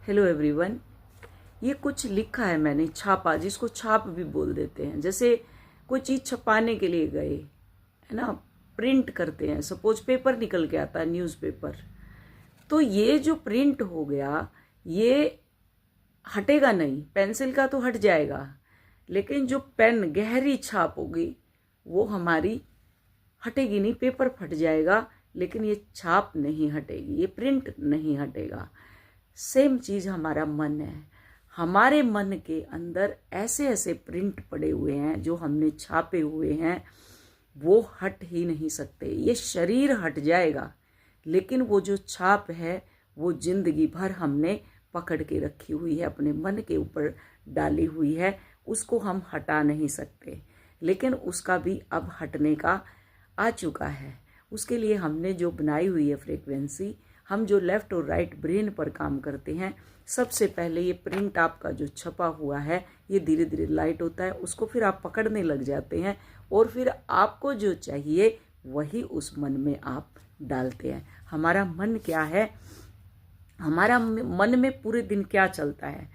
Hello everyone. ये कुछ लिखा है मैंने, छापा, जिसको छाप भी बोल देते हैं। जैसे कोई चीज़ छपाने के लिए गए, है ना, प्रिंट करते हैं। सपोज पेपर निकल के आता है, न्यूज़पेपर, तो ये जो प्रिंट हो गया ये हटेगा नहीं। पेंसिल का तो हट जाएगा, लेकिन जो पेन गहरी छाप होगी वो हमारी हटेगी नहीं। पेपर फट जाएगा लेकिन ये छाप नहीं हटेगी, ये प्रिंट नहीं हटेगा। सेम चीज हमारा मन है। हमारे मन के अंदर ऐसे ऐसे प्रिंट पड़े हुए हैं जो हमने छापे हुए हैं, वो हट ही नहीं सकते। ये शरीर हट जाएगा लेकिन वो जो छाप है वो जिंदगी भर हमने पकड़ के रखी हुई है, अपने मन के ऊपर डाली हुई है, उसको हम हटा नहीं सकते। लेकिन उसका भी अब हटने का आ चुका है। उसके लिए हमने जो बनाई हुई है फ्रीक्वेंसी, हम जो लेफ्ट और राइट ब्रेन पर काम करते हैं, सबसे पहले ये प्रिंट आपका जो छपा हुआ है ये धीरे धीरे लाइट होता है, उसको फिर आप पकड़ने लग जाते हैं और फिर आपको जो चाहिए वही उस मन में आप डालते हैं। हमारा मन क्या है, हमारा मन में पूरे दिन क्या चलता है,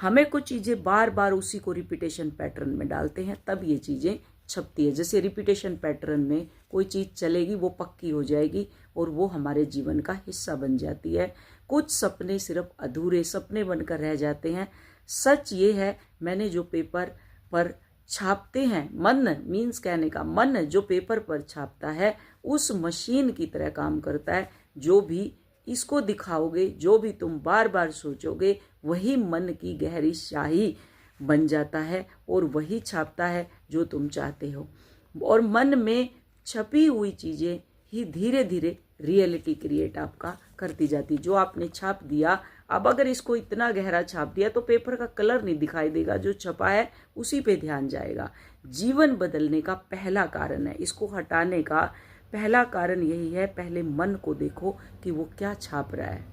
हमें कुछ चीज़ें बार बार उसी को रिपीटेशन पैटर्न में डालते हैं, तब ये चीज़ें छपती है। जैसे रिपीटेशन पैटर्न में कोई चीज़ चलेगी वो पक्की हो जाएगी और वो हमारे जीवन का हिस्सा बन जाती है। कुछ सपने सिर्फ अधूरे सपने बनकर रह जाते हैं। सच ये है, मैंने जो पेपर पर छापते हैं, मन मीन्स कहने का, मन जो पेपर पर छापता है उस मशीन की तरह काम करता है। जो भी इसको दिखाओगे, जो भी तुम बार बार सोचोगे, वही मन की गहरी स्याही बन जाता है और वही छापता है जो तुम चाहते हो। और मन में छपी हुई चीज़ें ही धीरे धीरे रियलिटी क्रिएट आपका करती जाती। जो आपने छाप दिया, अब अगर इसको इतना गहरा छाप दिया तो पेपर का कलर नहीं दिखाई देगा, जो छपा है उसी पे ध्यान जाएगा। जीवन बदलने का पहला कारण है, इसको हटाने का पहला कारण यही है। पहले मन को देखो कि वो क्या छाप रहा है,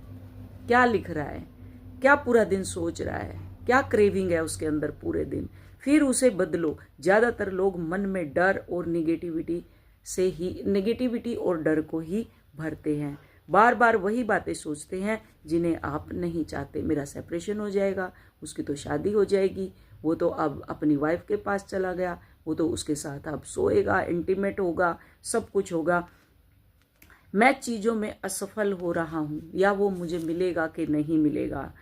क्या लिख रहा है, क्या पूरा दिन सोच रहा है, क्या क्रेविंग है उसके अंदर पूरे दिन, फिर उसे बदलो। ज्यादातर लोग मन में डर और नेगेटिविटी और डर को ही भरते हैं। बार बार वही बातें सोचते हैं जिन्हें आप नहीं चाहते। मेरा सेपरेशन हो जाएगा, उसकी तो शादी हो जाएगी, वो तो अब अपनी वाइफ के पास चला गया, वो तो उसके साथ अब सोएगा, इंटीमेट होगा, सब कुछ होगा। मैं चीज़ों में असफल हो रहा हूँ, या वो मुझे मिलेगा कि नहीं मिलेगा,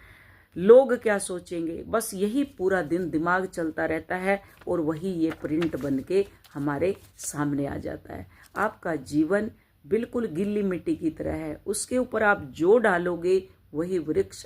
लोग क्या सोचेंगे, बस यही पूरा दिन दिमाग चलता रहता है और वही ये प्रिंट बन के हमारे सामने आ जाता है। आपका जीवन बिल्कुल गिल्ली मिट्टी की तरह है, उसके ऊपर आप जो डालोगे वही वृक्ष